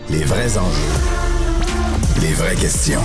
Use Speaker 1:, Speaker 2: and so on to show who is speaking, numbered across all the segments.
Speaker 1: Les vrais enjeux. Les vraies questions.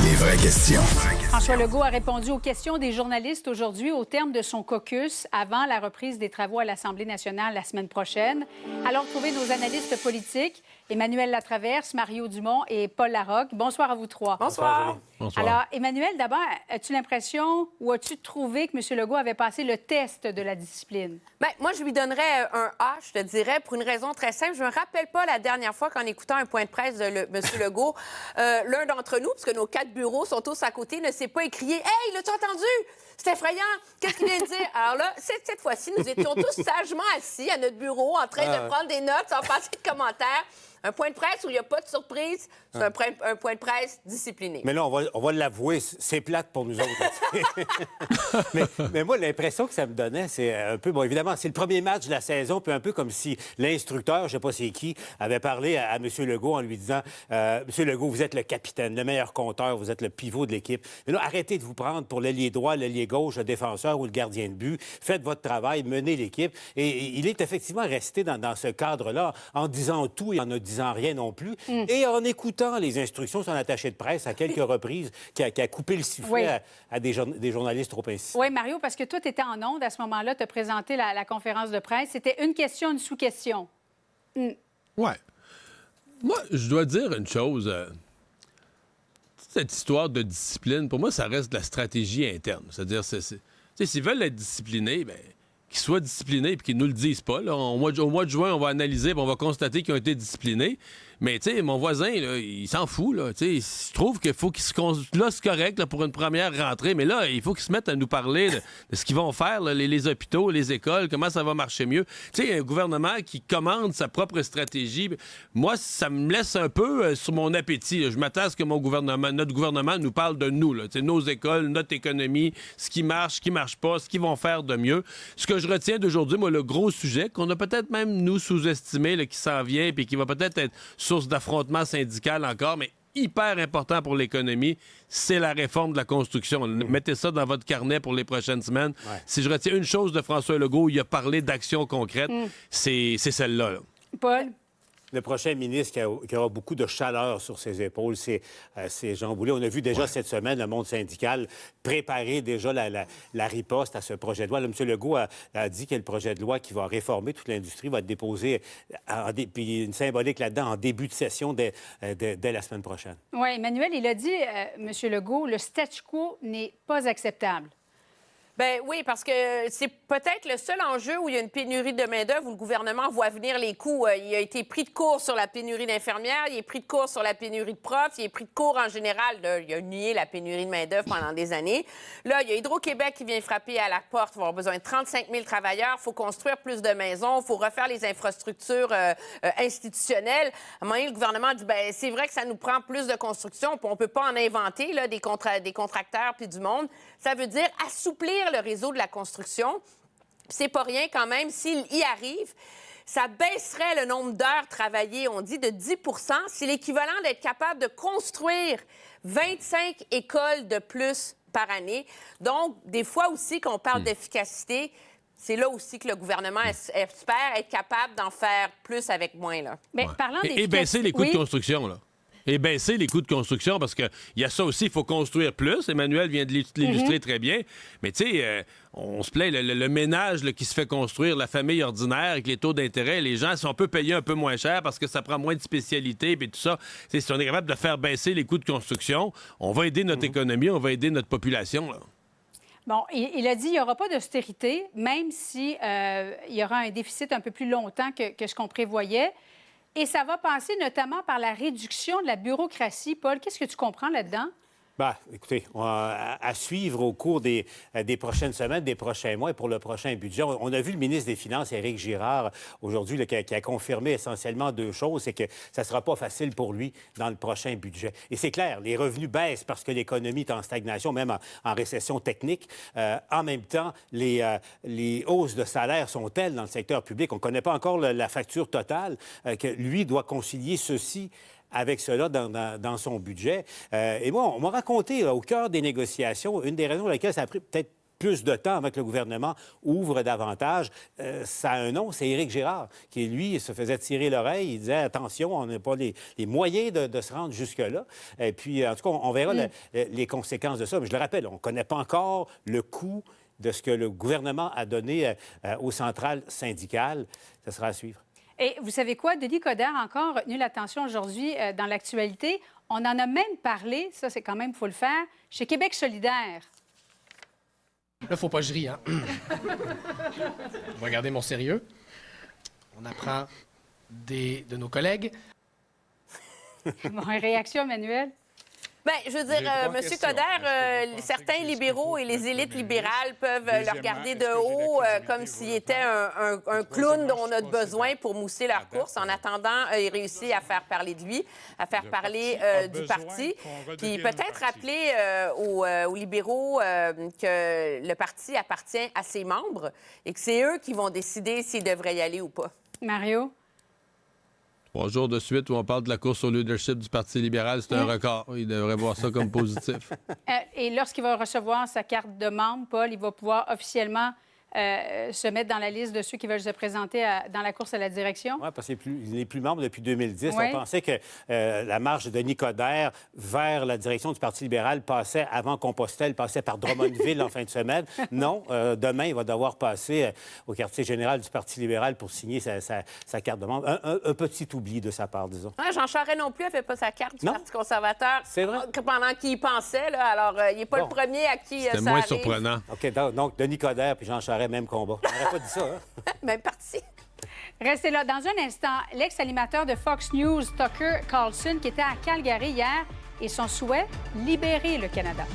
Speaker 1: Les vraies questions.
Speaker 2: François Legault a répondu aux questions des journalistes aujourd'hui au terme de son caucus avant la reprise des travaux à l'Assemblée nationale la semaine prochaine. Alors, trouvez nos analystes politiques, Emmanuel Latraverse, Mario Dumont et Paul Larocque. Bonsoir à vous trois.
Speaker 3: Bonsoir.
Speaker 4: Bonsoir.
Speaker 2: Alors, Emmanuel, d'abord, as-tu l'impression ou as-tu trouvé que M. Legault avait passé le test de la discipline?
Speaker 3: Bien, moi, je lui donnerais un A, je te dirais, pour une raison très simple. Je ne me rappelle pas la dernière fois qu'en écoutant un point de presse de M. Legault, l'un d'entre nous, parce que nos 4 bureaux sont tous à côté, ne s'est pas écrié « Hey, l'as-tu entendu? C'est effrayant! Qu'est-ce qu'il vient de dire? » Alors là, cette fois-ci, nous étions tous sagement assis à notre bureau en train de prendre des notes sans passer de commentaires. Un point de presse où il n'y a pas de surprise, c'est un point de presse discipliné.
Speaker 4: Mais là, on va l'avouer, c'est plate pour nous autres. mais moi, l'impression que ça me donnait, c'est un peu... Bon, évidemment, c'est le premier match de la saison, puis un peu comme si l'instructeur, je ne sais pas c'est qui, avait parlé à M. Legault en lui disant « M. Legault, vous êtes le capitaine, le meilleur compteur, vous êtes le pivot de l'équipe. Mais là, arrêtez de vous prendre pour l'ailier droit, l'ailier gauche, le défenseur ou le gardien de but. Faites votre travail, menez l'équipe. » Et il est effectivement resté dans ce cadre-là en disant tout et en ne disant rien non plus, et en écoutant les instructions de son attaché de presse à quelques reprises, qui a coupé le sifflet à des journalistes trop insistants.
Speaker 2: Oui, Mario, parce que toi, tu étais en onde à ce moment-là, tu as présenté la conférence de presse. C'était une question, une sous-question.
Speaker 5: Ouais. Moi, je dois dire une chose. Cette histoire de discipline, pour moi, ça reste de la stratégie interne. C'est-à-dire, s'ils veulent être disciplinés, bien, qu'ils soient disciplinés et qu'ils nous le disent pas. Là. Au mois de juin, on va analyser et on va constater qu'ils ont été disciplinés. Mais, tu sais, mon voisin, là, il s'en fout, là. Tu sais, je trouve qu'il faut qu'il se... Là, c'est correct, là, pour une première rentrée, mais là, il faut qu'ils se mettent à nous parler de ce qu'ils vont faire, là, les hôpitaux, les écoles, comment ça va marcher mieux. Tu sais, un gouvernement qui commande sa propre stratégie, moi, ça me laisse un peu sur mon appétit, là. Je m'attends à ce que notre gouvernement nous parle de nous, là. Tu sais, nos écoles, notre économie, ce qui marche pas, ce qu'ils vont faire de mieux. Ce que je retiens d'aujourd'hui, moi, le gros sujet qu'on a peut-être même, nous, sous-estimé, là, qui s'en vient, puis qui va peut-être être source d'affrontement syndical encore, mais hyper important pour l'économie, c'est la réforme de la construction. Mettez ça dans votre carnet pour les prochaines semaines. Ouais. Si je retiens une chose de François Legault, il a parlé d'actions concrètes, c'est celle-là. Là.
Speaker 2: Paul?
Speaker 4: Le prochain ministre qui aura beaucoup de chaleur sur ses épaules, c'est Jean Boulet. On a vu déjà cette semaine le monde syndical préparer déjà la riposte à ce projet de loi. Là, M. Legault a dit que le projet de loi qui va réformer toute l'industrie va être déposé, puis une symbolique là-dedans, en début de session dès la semaine prochaine.
Speaker 2: Oui, Emmanuel, il a dit, M. Legault, le statu quo n'est pas acceptable.
Speaker 3: Ben oui, parce que c'est peut-être le seul enjeu où il y a une pénurie de main-d'œuvre, où le gouvernement voit venir les coûts. Il a été pris de court sur la pénurie d'infirmières, il est pris de court sur la pénurie de profs, il est pris de court en général. Il a nié la pénurie de main-d'œuvre pendant des années. Là, il y a Hydro-Québec qui vient frapper à la porte. Il va avoir besoin de 35 000 travailleurs. Il faut construire plus de maisons. Il faut refaire les infrastructures institutionnelles. À un moment donné, le gouvernement dit, ben c'est vrai que ça nous prend plus de construction. On ne peut pas en inventer là, des contracteurs puis du monde. Ça veut dire assouplir le réseau de la construction. C'est pas rien quand même. S'il y arrive, ça baisserait le nombre d'heures travaillées, on dit, de 10 %. C'est l'équivalent d'être capable de construire 25 écoles de plus par année. Donc, des fois aussi, qu'on parle d'efficacité, c'est là aussi que le gouvernement espère être capable d'en faire plus avec moins. Là.
Speaker 2: Mais, parlant
Speaker 5: et baisser les coûts de construction, là. Et baisser les coûts de construction, parce qu'il y a ça aussi, il faut construire plus. Emmanuel vient de l'illustrer très bien. Mais tu sais, on se plaint, le ménage là, qui se fait construire, la famille ordinaire, avec les taux d'intérêt, les gens, si on peut payer un peu moins cher parce que ça prend moins de spécialités et tout ça, si on est capable de faire baisser les coûts de construction, on va aider notre économie, on va aider notre population. Là.
Speaker 2: Bon, il a dit qu'il n'y aura pas d'austérité, même si il y aura un déficit un peu plus longtemps que ce qu'on prévoyait. Et ça va passer notamment par la réduction de la bureaucratie. Paul, qu'est-ce que tu comprends là-dedans?
Speaker 4: Bien, écoutez, à suivre au cours des prochaines semaines, des prochains mois et pour le prochain budget. On a vu le ministre des Finances, Éric Girard, aujourd'hui, là, qui a confirmé essentiellement deux choses. C'est que ça ne sera pas facile pour lui dans le prochain budget. Et c'est clair, les revenus baissent parce que l'économie est en stagnation, même en récession technique. En même temps, les hausses de salaire sont telles dans le secteur public. On ne connaît pas encore la facture totale que lui doit concilier ceci avec cela dans son budget. Et moi, on m'a raconté, là, au cœur des négociations, une des raisons pour lesquelles ça a pris peut-être plus de temps avant que le gouvernement ouvre davantage. Ça a un nom, c'est Éric Girard, qui, lui, se faisait tirer l'oreille. Il disait, attention, on n'a pas les moyens de se rendre jusque-là. Et puis, en tout cas, on verra les conséquences de ça. Mais je le rappelle, on ne connaît pas encore le coût de ce que le gouvernement a donné aux centrales syndicales. Ça sera à suivre.
Speaker 2: Et vous savez quoi? Denis Coderre a encore retenu l'attention aujourd'hui dans l'actualité. On en a même parlé, ça, c'est quand même, il faut le faire, chez Québec solidaire.
Speaker 6: Là, faut pas que je rie, hein? Je vais garder mon sérieux. On apprend de nos collègues.
Speaker 2: Bon, réaction, Emmanuel?
Speaker 3: Bien, je veux dire, M. Coderre, certains libéraux et les élites libérales peuvent le regarder de haut comme s'il était un clown dont on a besoin pour mousser leur course. En attendant, il réussit à faire parler de lui, à faire parler du parti. Puis peut-être rappeler aux libéraux que le parti appartient à ses membres et que c'est eux qui vont décider s'ils devraient y aller ou pas.
Speaker 2: Mario?
Speaker 5: 3 jours de suite où on parle de la course au leadership du Parti libéral, c'est un record. Il devrait voir ça comme positif.
Speaker 2: Et lorsqu'il va recevoir sa carte de membre, Paul, il va pouvoir officiellement se mettre dans la liste de ceux qui veulent se présenter dans la course à la direction?
Speaker 4: Oui, parce qu'il n'est plus membre depuis 2010.
Speaker 2: Oui.
Speaker 4: On pensait que la marche de Denis Coderre vers la direction du Parti libéral passait avant Compostelle, passait par Drummondville en fin de semaine. Non, demain, il va devoir passer au quartier général du Parti libéral pour signer sa carte de membre. Un petit oubli de sa part, disons.
Speaker 3: Ah, Jean Charest non plus n'avait pas sa carte du Parti conservateur.
Speaker 4: C'est vrai.
Speaker 3: Pendant qu'il y pensait, là. Alors, il n'est pas le premier à qui
Speaker 5: C'était
Speaker 3: ça
Speaker 5: moins
Speaker 3: arrive.
Speaker 5: surprenant.
Speaker 4: OK, donc Denis Coderre puis Jean Charest, même combat. On n'aurait pas dit ça, hein?
Speaker 3: Même parti.
Speaker 2: Restez là. Dans un instant, l'ex-animateur de Fox News, Tucker Carlson, qui était à Calgary hier, et son souhait, libérer le Canada.